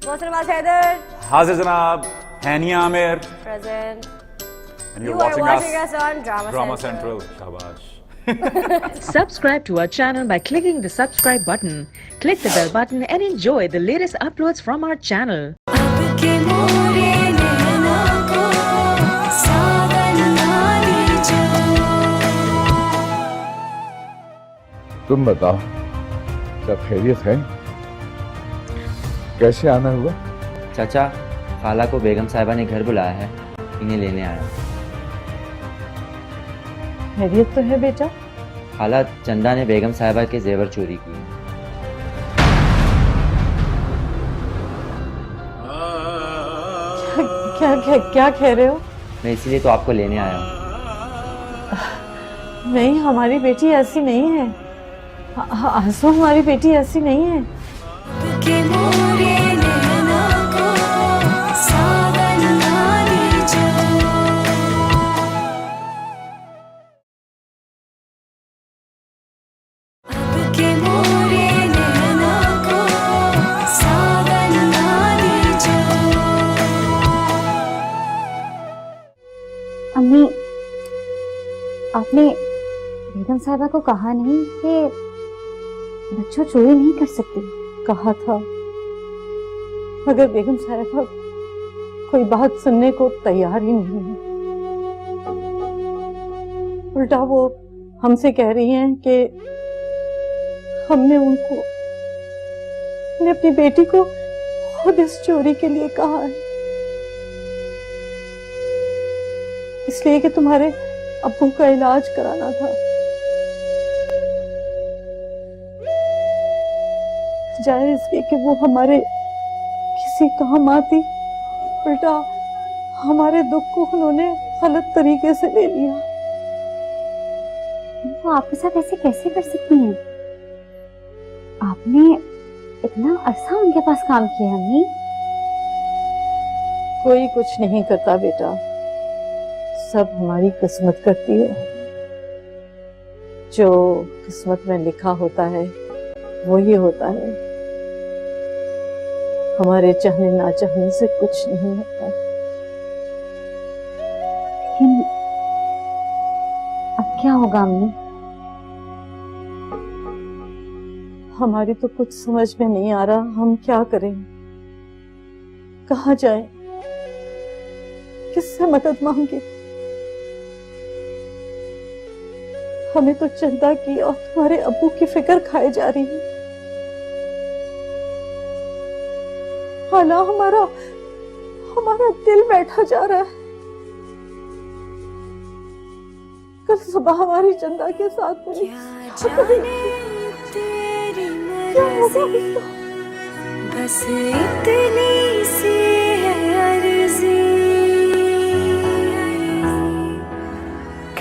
मोहसिन अब्बास हैदर हाजिर जनाब, हैनिया Aamir present. and You you're are watching watching us us on Drama Central. Central. Shabash. Subscribe to our channel by clicking the subscribe button. Click the bell button and enjoy the latest uploads from our channel. तुम बताओ, सब खैरियत है? कैसे आना हुआ? चाचा, खाला को बेगम साहिबा ने घर बुलाया है, इन्हें लेने आया। खैरियत तो है बेटा। खाला, चंदा ने बेगम साहिबा के जेवर चोरी किए। क्या कह रहे हो? मैं इसीलिए तो आपको लेने आया हूँ। नहीं, हमारी बेटी ऐसी नहीं है। आंसू, हमारी बेटी ऐसी नहीं है। अम्मी, आपने बेगम साहिबा को कहा नहीं कि बच्चों चोरी नहीं कर सकती? कहा था, मगर बेगम साहिबा कोई बात सुनने को तैयार ही नहीं है। उल्टा वो हमसे कह रही हैं कि हमने अपनी बेटी को खुद इस चोरी के लिए कहा है, इसलिए कि तुम्हारे अब्बू का इलाज कराना था। जाए इसके कि वो हमारे किसी काम आती, उल्टा हमारे दुख को उन्होंने गलत तरीके से ले लिया। वो आपके साथ ऐसे कैसे कर सकती हैं? आपने इतना अरसा उनके पास काम किया अम्मी। कोई कुछ नहीं करता बेटा, सब हमारी किस्मत करती है। जो किस्मत में लिखा होता है वो ही होता है। हमारे चाहने ना चाहने से कुछ नहीं होता। लेकिन अब क्या होगा अम्मी? हमारी तो कुछ समझ में नहीं आ रहा, हम क्या करें, कहाँ जाएं, किससे मदद मांगे? हमें तो चंदा की और तुम्हारे अब्बू की फिक्र खाए जा रही है। हाला, हमारा दिल बैठा जा रहा है। कल सुबह हमारी चंदा के साथ में क्या होगा इसका? बस इतनी सी है अर्ज़ी।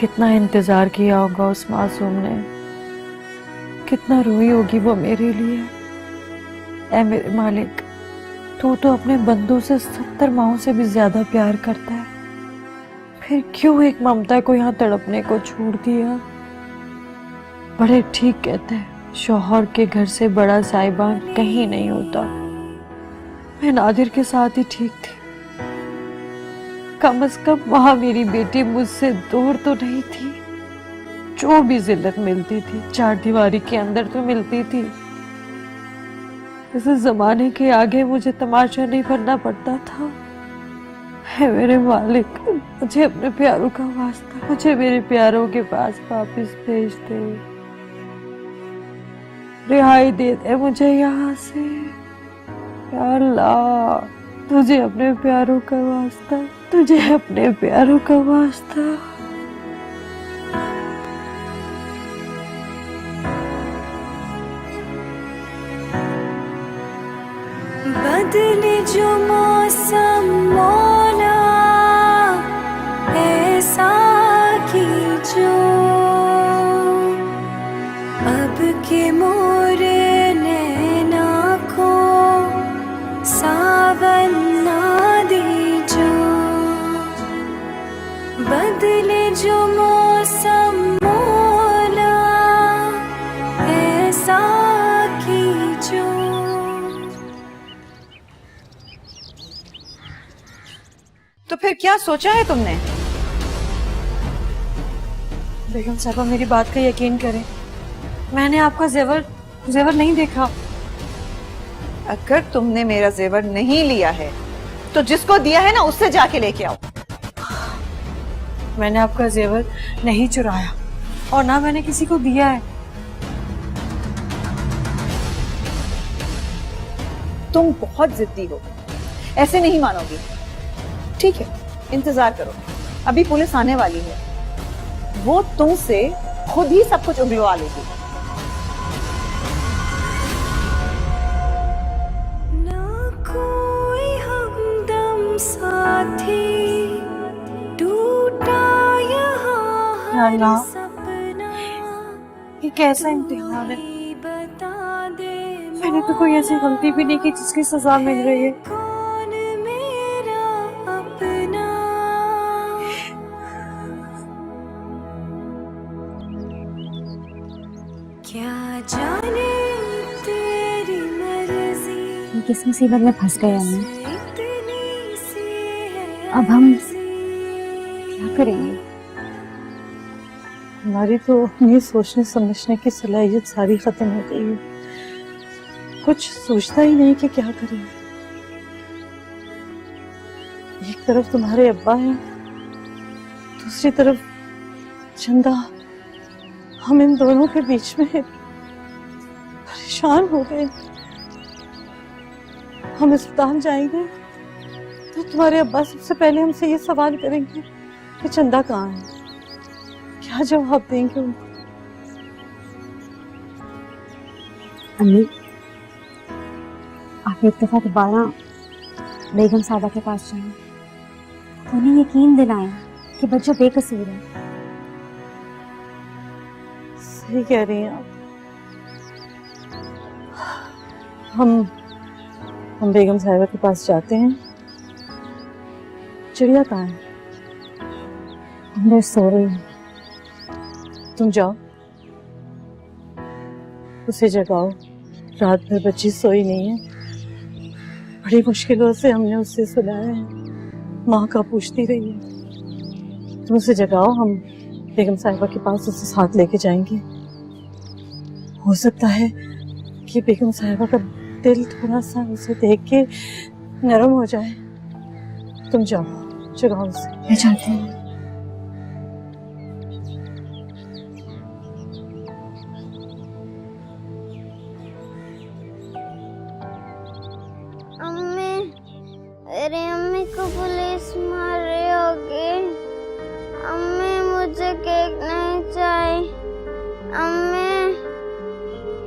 कितना इंतजार किया होगा उस मासूम ने, कितना रोई होगी वो मेरे लिए। ऐ मेरे मालिक, तू तो अपने बंदों से 70 माहों से भी ज्यादा प्यार करता है, फिर क्यों एक ममता को यहाँ तड़पने को छोड़ दिया? बड़े ठीक कहते हैं, शौहर के घर से बड़ा साहिबान कहीं नहीं होता। मैं नादिर के साथ ही ठीक थी, कम से कम वहां मेरी बेटी मुझसे दूर तो नहीं थी। जो भी जिल्लत मिलती थी चार दीवारी के अंदर तो मिलती थी। इस जमाने के आगे मुझे तमाशा नहीं बनना पड़ता था। है मेरे मालिक, मुझे अपने प्यारों का वास्ता, मुझे मेरे प्यारों के पास वापस भेज दे, रिहाई दे दे मुझे यहाँ से। या अल्लाह, तुझे अपने प्यारों का वास्ता, तुझे अपने प्यारों का वास्ता। बदले जो मौसम मौला, ऐसा की जो अब के मोरे नैना को सावन ना दीजो। बदले जो मौसम मौला, ऐसा की जो तो फिर क्या सोचा है तुमने? बेगम साहबा मेरी बात का यकीन करें, मैंने आपका जेवर नहीं देखा। अगर तुमने मेरा जेवर नहीं लिया है तो जिसको दिया है ना उससे जाके लेके आओ। मैंने आपका जेवर नहीं चुराया और ना मैंने किसी को दिया है। तुम बहुत जिद्दी हो, ऐसे नहीं मानोगी। ठीक है, इंतजार करो, अभी पुलिस आने वाली है, वो तुमसे खुद ही सब कुछ उगलवा लेगी। ना कोई हमदम साथी टूटा यहाँ अल्लाह, हर सपना ये कैसा इम्तिहान है? बता दे मैंने तो कोई ऐसी गलती भी नहीं की जिसकी सजा मिल रही है। कौन मेरा अपना। क्या जाने तेरी मर्जी किस मुसीबत में फंस गए हम। इतनी सी है अब हम क्या करेंगे? हमारी तो अपनी सोचने समझने की सलाहियत सारी खत्म हो गई है, कुछ सोचता ही नहीं कि क्या करें। एक तरफ तुम्हारे अब्बा हैं, दूसरी तरफ चंदा। हम इन दोनों के बीच में परेशान हो गए। हम अस्पताल जाएंगे तो तुम्हारे अब्बा सबसे पहले हमसे ये सवाल करेंगे कि चंदा कहाँ है। क्या जवाब देंगे उनको? अम्मी, आप एक दफा दोबारा बेगम साहबा के पास जाएं, उन्हें यकीन दिलाएं कि बच्चा बेकसूर है। सही कह रही हैं आप। हम बेगम साहिबा के पास जाते हैं। चिड़िया कहाँ है? अंदर सो रही है। तुम जाओ, उसे जगाओ, रात भर बच्ची सोई नहीं है। बड़ी मुश्किलों से हमने उससे सुलाया है, माँ का पूछती रही है। तुम उसे जगाओ, हम बेगम साहिबा के पास उसे साथ लेके जाएंगे। हो सकता है कि बेगम साहिबा का दिल थोड़ा सा उसे देख के नरम हो जाए। तुम जाओ, जगाओ उसे। मैं चाहती हूँ। अम्मी, मेरी अम्मी को पुलिस मार रही होगी। अम्मी, मुझे केक नहीं चाहिए। अम्मी,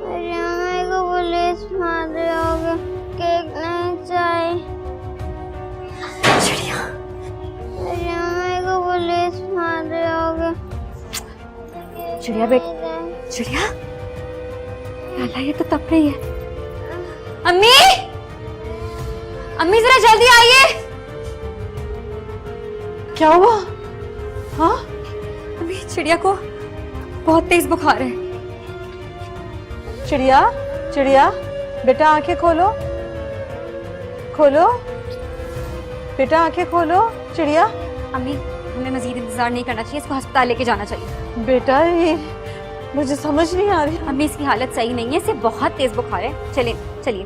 मेरी अम्मी को पुलिस मार रही होगी, केक नहीं चाहिए। चिड़िया, मेरी अम्मी को पुलिस मार रही होगी। चिड़िया चिड़िया, अल्लाह, ये तो तप रही है। अम्मी, अम्मी जरा जल्दी आइए। क्या हुआ? हाँ, अम्मी, चिड़िया को बहुत तेज बुखार है। चिड़िया, चिड़िया, बेटा आंखें खोलो, खोलो बेटा, आंखें खोलो। चिड़िया, अम्मी, हमें मजीद इंतजार नहीं करना चाहिए, इसको अस्पताल लेके जाना चाहिए। बेटा, ये मुझे समझ नहीं आ रही। अम्मी, इसकी हालत सही नहीं है, इसे बहुत तेज बुखार है। चलिए चलिए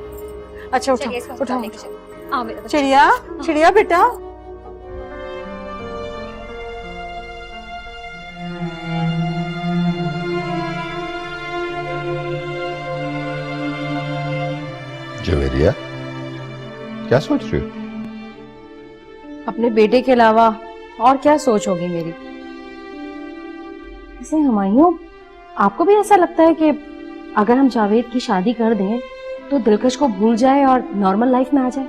अच्छा, चलिए, इसको उठाओ, अस्पताल उठाओ। लेके चलिए। आओ मेरा बच्चा। चिड़िया, चिड़िया बेटा। जवेरिया, क्या सोच रही हो? अपने बेटे के अलावा और क्या सोच होगी मेरी। वैसे हुमायूं, आपको भी ऐसा लगता है कि अगर हम जावेद की शादी कर दें तो दिलकश को भूल जाए और नॉर्मल लाइफ में आ जाए?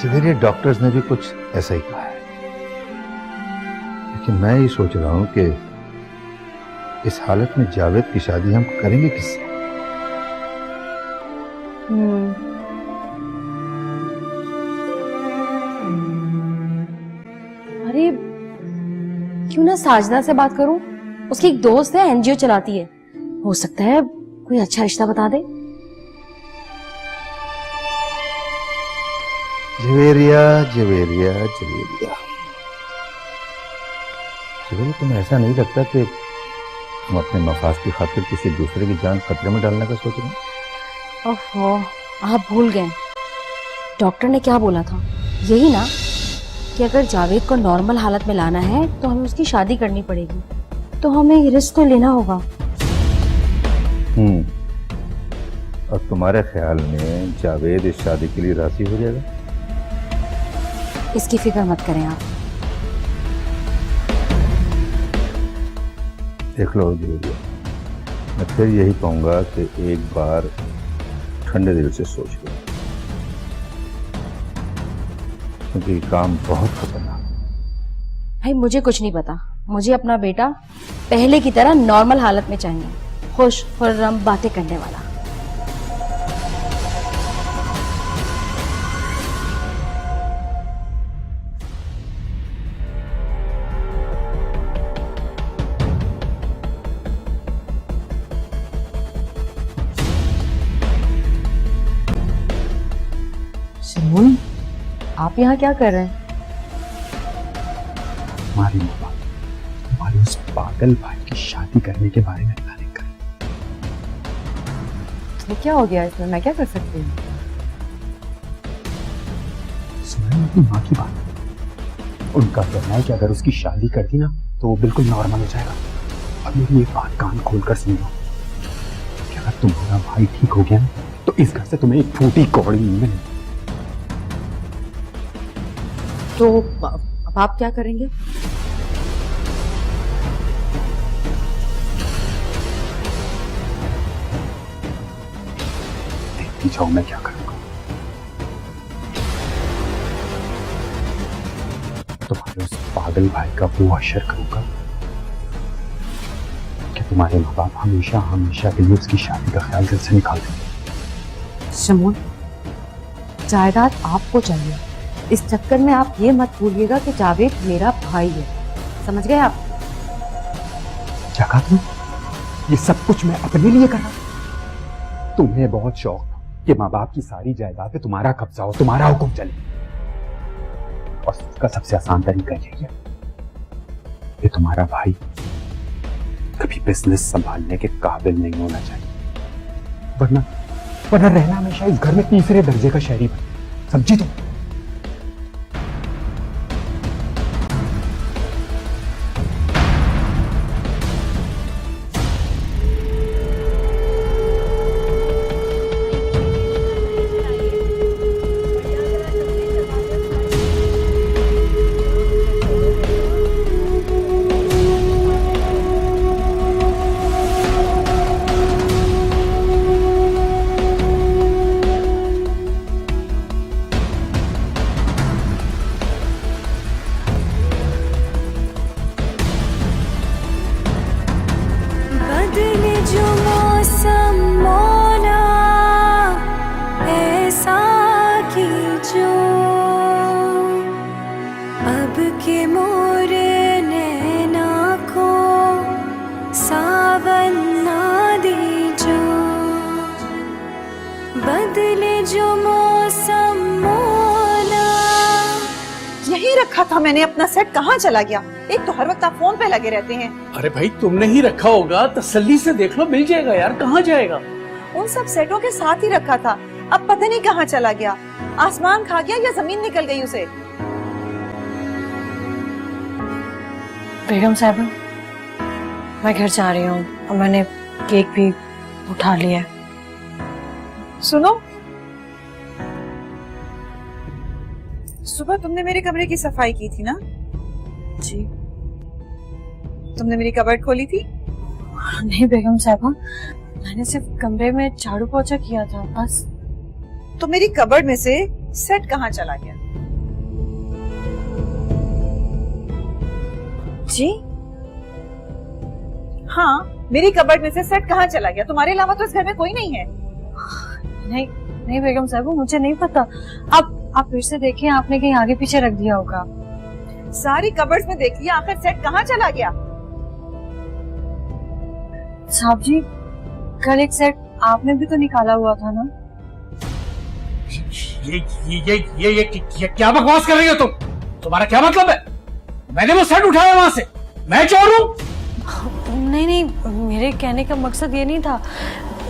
जवेरिया, डॉक्टर्स ने भी कुछ ऐसा ही कहा है, लेकिन मैं ये सोच रहा हूं कि इस हालत में जावेद की शादी हम करेंगे किससे? अरे क्यों ना साजना से बात करूं, उसकी एक दोस्त है, एनजीओ चलाती है, हो सकता है कोई अच्छा रिश्ता बता दे। जवेरिया जवेरिया जवेरिया जवेरिया, तुम्हें ऐसा नहीं लगता कि हम अपने मफाद की खातिर किसी दूसरे की जान खतरे में डालने का सोच रहे हैं? ओहो, आप भूल गए डॉक्टर ने क्या बोला था? यही ना कि अगर जावेद को नॉर्मल हालत में लाना है तो हमें उसकी शादी करनी पड़ेगी, तो हमें ये रिस्क तो लेना होगा। और तुम्हारे ख्याल में जावेद इस शादी के लिए राजी हो जाएगा? इसकी फिक्र मत करें आप। देख लो जवेरिया, मैं फिर यही कहूंगा कि एक बार ठंडे दिल से सोच लो, क्योंकि ये काम बहुत खतरनाक है। भाई मुझे कुछ नहीं पता, मुझे अपना बेटा पहले की तरह नॉर्मल हालत में चाहिए, खुश खुर्रम बातें करने वाला। सुमन, आप यहाँ क्या कर रहे हैं? हमारी माँ हमारे उस पागल भाई की शादी करने के बारे में प्लानिंग कर। ये क्या हो गया इसमें? मैं क्या कर सकती हूँ? सुनो अपनी माँ की बात, उनका कहना है कि अगर उसकी शादी कर दी ना तो वो बिल्कुल नॉर्मल हो जाएगा। अब मेरी एक बात कान खोलकर सुन लो कि अगर तुम्हारा भाई ठीक हो गया ना तो इस घर से तुम्हें एक फूटी कौड़ी नहीं मिलेगी। तो अब आप क्या करेंगे? देखती जाओ मैं क्या करूंगा। तुम्हारे उस पागल भाई का वो असर करूंगा कि तुम्हारे माँ बाप हमेशा हमेशा के लिए उसकी शादी का ख्याल दिल से निकाल देंगे। शमून, जायदाद आपको चाहिए, इस चक्कर में आप ये मत भूलिएगा कि जावेद मेरा भाई है। समझ गए आप? क्या कहा तुम? ये सब कुछ मैं अपने लिए कर रहा हूं? तुम्हें बहुत शौक था कि माँ बाप की सारी जायदाद पे तुम्हारा कब्जा हो, तुम्हारा हुक्म चले, और उसका सबसे आसान तरीका यही है कि तुम्हारा भाई कभी बिजनेस संभालने के काबिल नहीं होना चाहिए, वरना रहना हमेशा इस घर में तीसरे दर्जे का शहरी बने। समझी तुम? बदले जो मौसम मौला ऐसा कि जो अब के मोरे नैना को सावन ना दीजो। बदले जो मौसम मौला। यही रखा था मैंने अपना सेट, कहाँ चला गया? एक तो हर वक्त आप फोन पे लगे रहते हैं। अरे भाई तुमने ही रखा होगा, तसल्ली से देख लो, मिल जाएगा यार। कहाँ जाएगा? उन सब सेटों के साथ ही रखा था, अब पता नहीं कहाँ चला गया। आसमान खा गया या जमीन निकल गई उसे? बेगम साहब, मैं घर जा रही हूँ और मैंने केक भी उठा लिया। सुनो, सुबह तुमने मेरे कमरे की सफाई की थी ना? जी। तुमने मेरी कबर्ड खोली थी? नहीं बेगम साहबा, मैंने सिर्फ कमरे में झाड़ू पोछा किया था बस। तो मेरी कबर्ड में से सेट कहाँ चला गया? जी? हाँ, मेरी कबर्ड में से सेट कहाँ चला गया? तुम्हारे अलावा तो इस घर में कोई नहीं है। नहीं नहीं बेगम साहबा, मुझे नहीं पता। आप फिर से देखिए, आपने कहीं आगे पीछे रख दिया होगा। सारी कबर्ड्स में देख लिया, आखिर सेट कहाँ चला गया? साहब जी, कल एक सेट आपने भी तो निकाला हुआ था ना? ये क्या बकवास कर रही हो तुम? तुम्हारा क्या मतलब है? मैंने वो सेट उठाया वहां से, मैं चोर हूँ? नहीं नहीं, मेरे कहने का मकसद ये नहीं था।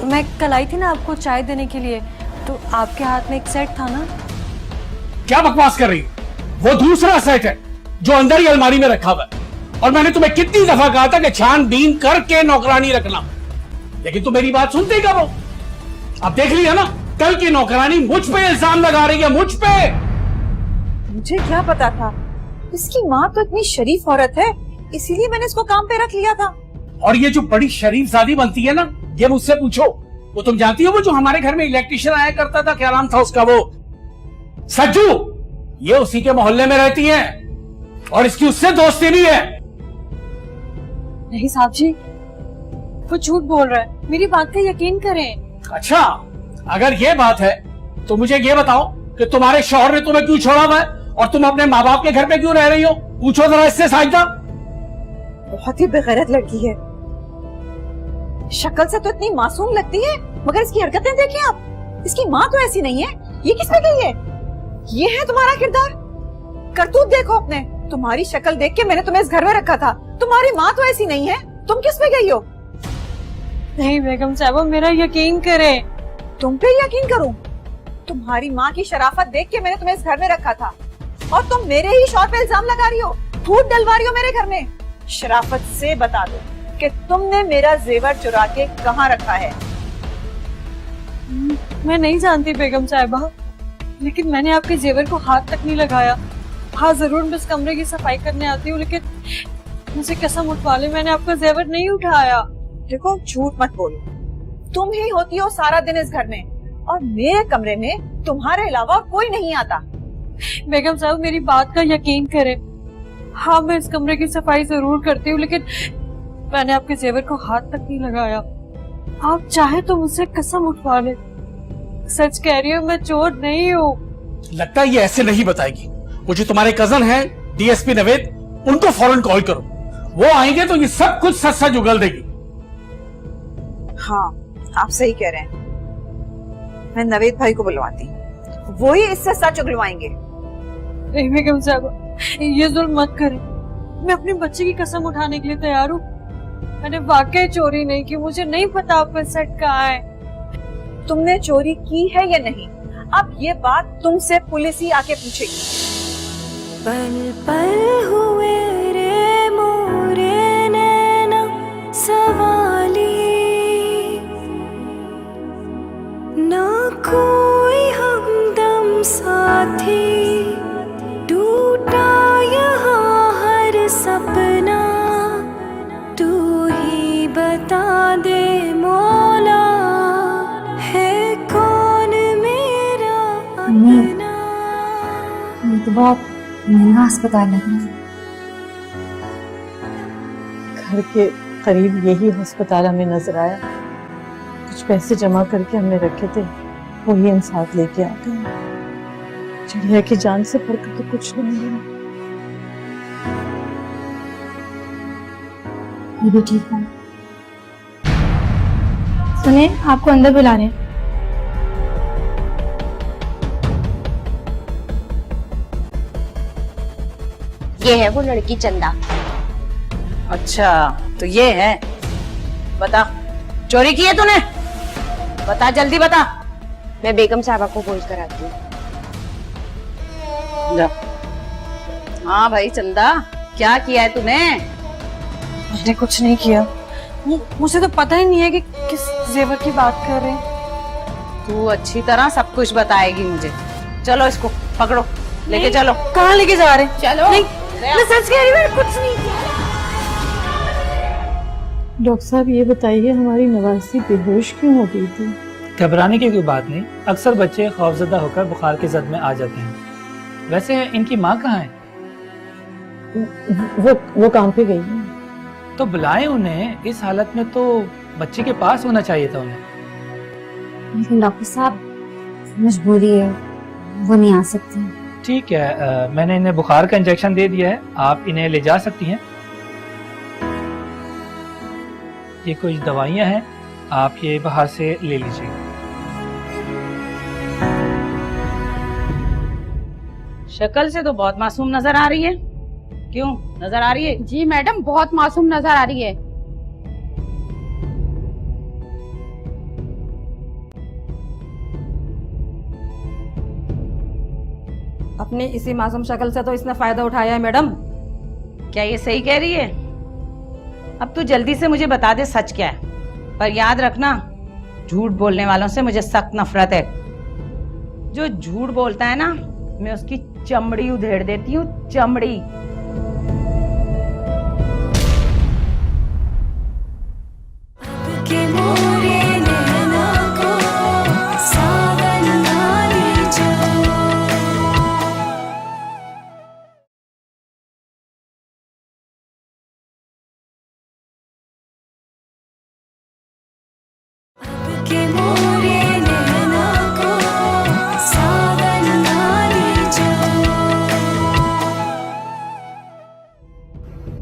मैं कल आई थी ना आपको चाय देने के लिए, तो आपके हाथ में एक सेट था ना। क्या बकवास कर रही हो? वो दूसरा सेट है जो अंदर ही अलमारी में रखा हुआ है, और मैंने तुम्हें कितनी दफा कहा था कि छानबीन करके नौकरानी रखना, लेकिन तुम मेरी बात सुनते ही कब हो? अब देख लिया ना, कल की नौकरानी मुझ पे इल्जाम लगा रही है, मुझ पे। मुझे क्या पता था, इसकी माँ तो इतनी शरीफ औरत है, इसीलिए मैंने इसको काम पे रख लिया था। और ये जो बड़ी शरीफजादी बनती है ना, ये मुझसे पूछो। वो तुम जानती हो, वो जो हमारे घर में इलेक्ट्रिशियन आया करता था, क्या नाम था उसका, वो सज्जू, ये उसी के मोहल्ले में रहती है, और इसकी उससे दोस्ती भी है। नहीं साहब जी, वो झूठ बोल रहा है, मेरी बात का यकीन करें। अच्छा, अगर ये बात है तो मुझे ये बताओ कि तुम्हारे शौहर ने तुम्हें क्यों छोड़ा हुआ है, और तुम अपने माँ बाप के घर पे क्यों रह रही हो? पूछो जरा इससे साजिदा। बहुत ही बेगैरत लड़की है, शक्ल से तो इतनी मासूम लगती है, मगर इसकी हरकतें देखें आप, इसकी माँ तो ऐसी नहीं है। ये किस पे गई है? ये है तुम्हारा किरदार? करतूत देखो अपने। तुम्हारी शक्ल देख के मैंने तुम्हें इस घर में रखा था, तुम्हारी माँ तो ऐसी नहीं है, तुम किस पे गई हो? नहीं बेगम साहबा, मेरा यकीन करें। तुम पे यकीन करूं? तुम्हारी माँ की शराफत देख के मैंने तुम्हें इस घर में रखा था, और तुम मेरे ही शौहर पे इल्जाम लगा रही हो, फूट डलवा रही हो मेरे घर में। शराफत से बता दो कि तुमने मेरा जेवर चुरा के कहाँ रखा है? मैं नहीं जानती बेगम साहिबा, लेकिन मैंने आपके जेवर को हाथ तक नहीं लगाया। हाँ जरूर मैं इस कमरे की सफाई करने आती हूँ, लेकिन मुझे कसम उठवा ले, मैंने आपका जेवर नहीं उठाया। देखो झूठ मत बोलो, तुम ही होती हो सारा दिन इस घर में, और मेरे कमरे में तुम्हारे अलावा कोई नहीं आता। बेगम साहब मेरी बात का यकीन करें, हाँ मैं इस कमरे की सफाई जरूर करती हूँ, लेकिन मैंने आपके जेवर को हाथ तक नहीं लगाया। आप चाहे तो मुझसे कसम उठवा ले, सच कह रही हूँ, मैं चोर नहीं हूँ। लगता है ये ऐसे नहीं बताएगी। वो जो तुम्हारे कजन हैं डीएसपी नवेद, उनको फौरन कॉल करो, वो आएंगे तो ये सब कुछ सच सच उगल देगी। हाँ आप सही कह रहे हैं, मैं नवेद भाई को बुलवाती, वो ही इससे सच उगलवाएंगे। नहीं बेगम साहब ये जुल्म मत करें, मैं अपने बच्चे की कसम उठाने के लिए तैयार हूँ। मैंने वाकई चोरी नहीं की, मुझे नहीं पता आपका सेट कहाँ है। तुमने चोरी की है या नहीं, अब ये बात तुमसे पुलिस ही आके पूछेगी। पल पल हुए रे मोरे नैना सवाली, ना कोई हमदम साथी, टूटा यहाँ हर सपना, तू ही बता दे मौला, है कौन मेरा अपना। ये तो बहुत महंगा अस्पताल लग रहा है। घर के करीब यही अस्पताल हमें नजर आया, कुछ पैसे जमा करके हमने रखे थे, वही हम साथ लेके आ गए। चिड़िया की जान से फर्क तो कुछ नहीं है। ये भी ठीक है। सुने, आपको अंदर बुला रहे हैं। ये है वो लड़की चंदा। अच्छा तो ये है, बता चोरी की है तूने? बता जल्दी बता। मैं बेगम साहबा को बोल कर आती हूँ। हाँ भाई चंदा, क्या किया है तूने? मैंने कुछ नहीं किया, मुझे तो पता ही नहीं है कि किस जेवर की बात कर रहे हैं। तू अच्छी तरह सब कुछ बताएगी मुझे। चलो इसको पकड़ो, लेके चलो। कहाँ लेके जा रहे हैं? चलो। नहीं, मैं सच कह रही हूँ, मैंने कुछ नहीं किया। डॉक्टर साहब ये बताइए, हमारी नवासी बेहोश क्यों हो गई थी? घबराने की कोई बात नहीं, अक्सर बच्चे खौफजदा होकर बुखार के जद में आ जाते हैं। वैसे इनकी माँ कहाँ है? वो काम पे गई है। तो बुलाए उन्हें, इस हालत में तो बच्चे के पास होना चाहिए था उन्हें। लेकिन डॉक्टर साहब मजबूरी है, वो नहीं आ सकती। ठीक है, मैंने इन्हें बुखार का इंजेक्शन दे दिया है, आप इन्हें ले जा सकती हैं। ये कुछ दवाइयाँ हैं, आप ये बाहर से ले लीजिए। शक्ल से तो बहुत मासूम नजर आ रही है। क्यों नजर आ रही है? जी मैडम, बहुत मासूम नजर आ रही है। अपनी इसी मासूम शक्ल से तो इसने फायदा उठाया है मैडम। क्या ये सही कह रही है? अब तू जल्दी से मुझे बता दे सच क्या है, पर याद रखना झूठ बोलने वालों से मुझे सख्त नफरत है। जो झूठ बोलता है ना, मैं उसकी चमड़ी उधेड़ देती हूँ, चमड़ी। के मोरे नैना को सावन ना ले जाओ। के मोरे नैना को सावन ना ले जाओ।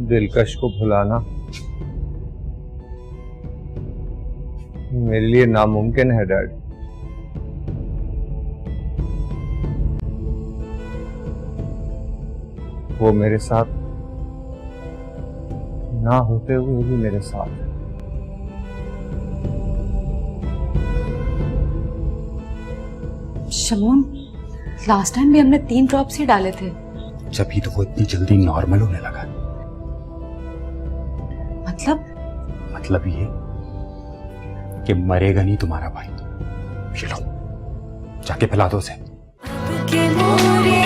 दिलकश को भुलाना मेरे लिए नामुमकिन है डैड। वो मेरे साथ ना होते हुए भी मेरे साथ है। शमून, लास्ट टाइम भी हमने 3 ड्रॉप्स ही डाले थे। जब ही तो वो इतनी जल्दी नॉर्मल होने लगा। मतलब ये कि मरेगा नहीं तुम्हारा भाई। ये लो, जाके पिला दो उसे। के मोरे